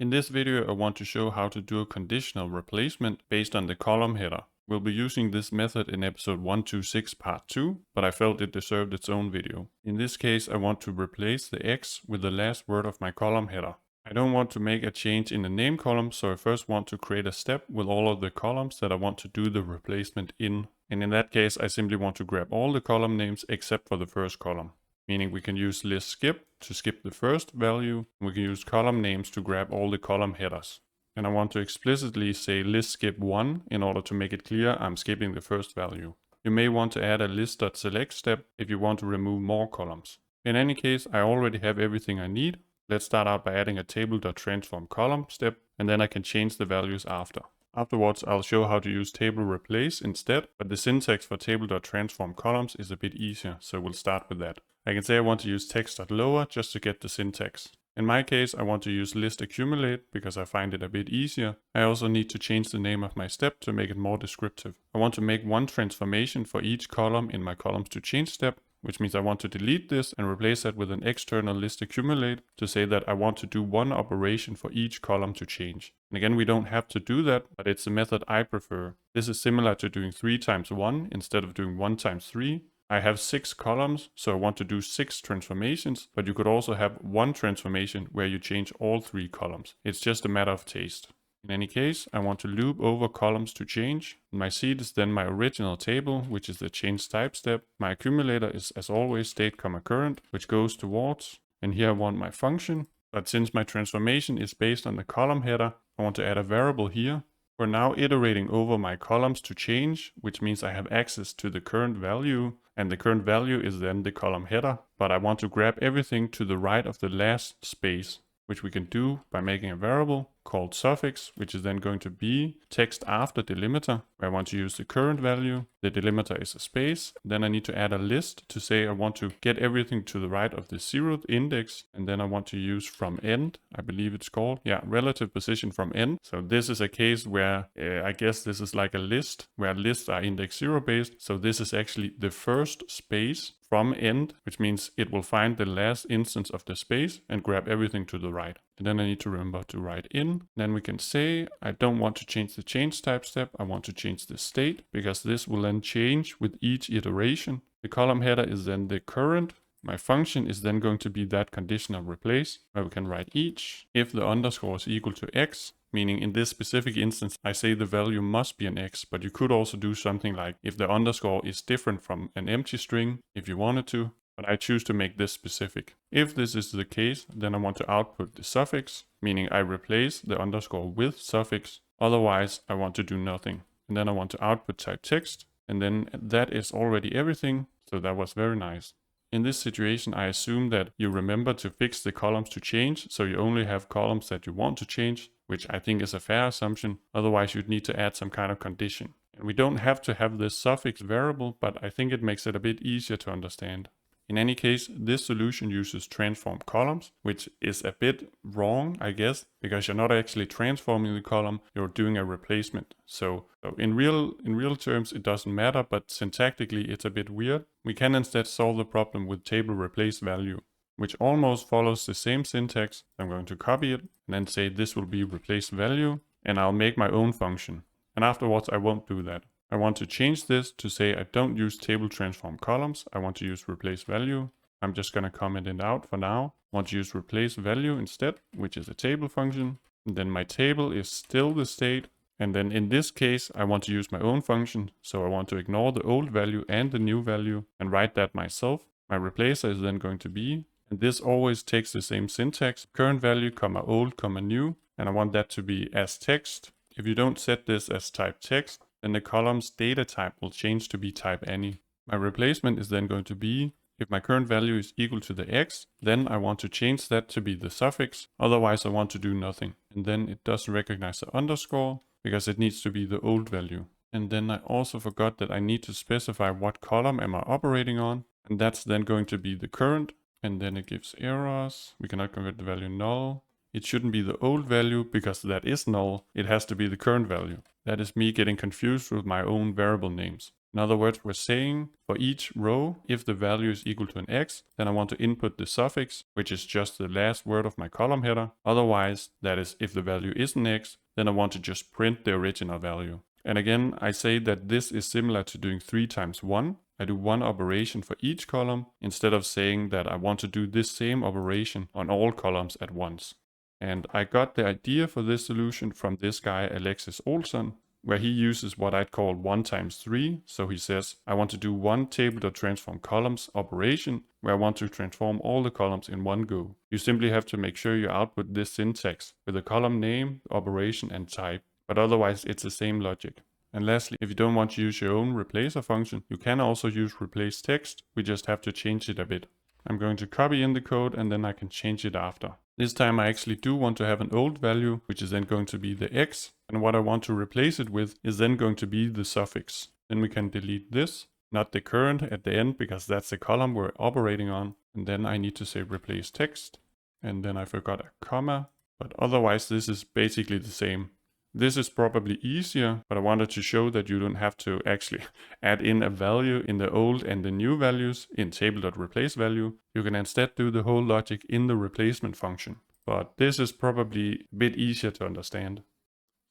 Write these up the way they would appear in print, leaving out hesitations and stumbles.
In this video, I want to show how to do a conditional replacement based on the column header. We'll be using this method in episode 126 part 2, but I felt it deserved its own video. In this case, I want to replace the X with the last word of my column header. I don't want to make a change in the name column, so I first want to create a step with all of the columns that I want to do the replacement in. And in that case, I simply want to grab all the column names except for the first column. Meaning we can use list skip to skip the first value. And we can use column names to grab all the column headers. And I want to explicitly say list skip 1 in order to make it clear I'm skipping the first value. You may want to add a list.select step if you want to remove more columns. In any case, I already have everything I need. Let's start out by adding a table.transform column step, and then I can change the values after. Afterwards, I'll show how to use table replace instead, but the syntax for table.transform columns is a bit easier, so we'll start with that. I can say I want to use text.lower just to get the syntax. In my case, I want to use List.Accumulate because I find it a bit easier. I also need to change the name of my step to make it more descriptive. I want to make one transformation for each column in my columns to change step, which means I want to delete this and replace that with an external List.Accumulate to say that I want to do one operation for each column to change. And again, we don't have to do that, but it's a method I prefer. This is similar to doing 3 times 1 instead of doing 1 times 3. I have 6 columns, so I want to do 6 transformations, but you could also have one transformation where you change all 3 columns. It's just a matter of taste. In any case, I want to loop over columns to change. My seed is then my original table, which is the change type step. My accumulator is, as always, state, current, which goes towards. And here I want my function. But since my transformation is based on the column header, I want to add a variable here. We're now iterating over my columns to change, which means I have access to the current value, and the current value is then the column header. But I want to grab everything to the right of the last space, which we can do by making a variable called suffix, which is then going to be text after delimiter, where I want to use the current value. The delimiter is a space. Then I need to add a list to say I want to get everything to the right of the 0th index. And then I want to use from end, I believe it's called. Yeah, relative position from end. So this is a case where I guess this is like a list, where lists are index 0 based. So this is actually the first space from end, which means it will find the last instance of the space and grab everything to the right. And then I need to remember to write in. Then we can say I don't want to change the change type step. I want to change the state because this will then change with each iteration. The column header is then the current. My function is then going to be that conditional replace, where we can write each if the underscore is equal to x. Meaning in this specific instance, I say the value must be an X, but you could also do something like if the underscore is different from an empty string, if you wanted to, but I choose to make this specific. If this is the case, then I want to output the suffix, meaning I replace the underscore with suffix. Otherwise, I want to do nothing. And then I want to output type text, and then that is already everything. So that was very nice. In this situation, I assume that you remember to fix the columns to change, so you only have columns that you want to change, which I think is a fair assumption. Otherwise, you'd need to add some kind of condition. And we don't have to have this suffix variable, but I think it makes it a bit easier to understand. In any case, this solution uses transform columns, which is a bit wrong, I guess, because you're not actually transforming the column, you're doing a replacement. So in real terms, it doesn't matter, but syntactically, it's a bit weird. We can instead solve the problem with table ReplaceValue, which almost follows the same syntax. I'm going to copy it and then say this will be ReplaceValue, and I'll make my own function. And afterwards, I won't do that. I want to change this to say I don't use table transform columns. I want to use ReplaceValue. I'm just going to comment it out for now. I want to use ReplaceValue instead, which is a table function. And then my table is still the state. And then in this case, I want to use my own function. So I want to ignore the old value and the new value and write that myself. My replacer is then going to be, and this always takes the same syntax, current value, old, new. And I want that to be as text. If you don't set this as type text, then the column's data type will change to be type any. My replacement is then going to be, if my current value is equal to the x, then I want to change that to be the suffix. Otherwise, I want to do nothing. And then it doesn't recognize the underscore because it needs to be the old value. And then I also forgot that I need to specify what column am I operating on. And that's then going to be the current. And then it gives errors. We cannot convert the value null. It shouldn't be the old value because that is null. It has to be the current value. That is me getting confused with my own variable names. In other words, we're saying for each row, if the value is equal to an X, then I want to input the suffix, which is just the last word of my column header. Otherwise, that is, if the value is an X, then I want to just print the original value. And again, I say that this is similar to doing 3 times 1. I do one operation for each column instead of saying that I want to do this same operation on all columns at once. And I got the idea for this solution from this guy, Alexis Olson, where he uses what I'd call 1 times 3. So he says, I want to do one table.transform columns operation where I want to transform all the columns in one go. You simply have to make sure you output this syntax with the column name, operation, and type. But otherwise, it's the same logic. And lastly, if you don't want to use your own replacer function, you can also use ReplaceText. We just have to change it a bit. I'm going to copy in the code and then I can change it after. This time I actually do want to have an old value, which is then going to be the X. And what I want to replace it with is then going to be the suffix. Then we can delete this, not the current at the end, because that's the column we're operating on. And then I need to say replace text. And then I forgot a comma. But otherwise, this is basically the same. This is probably easier, but I wanted to show that you don't have to actually add in a value in the old and the new values in table.ReplaceValue. You can instead do the whole logic in the replacement function. But this is probably a bit easier to understand.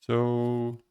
So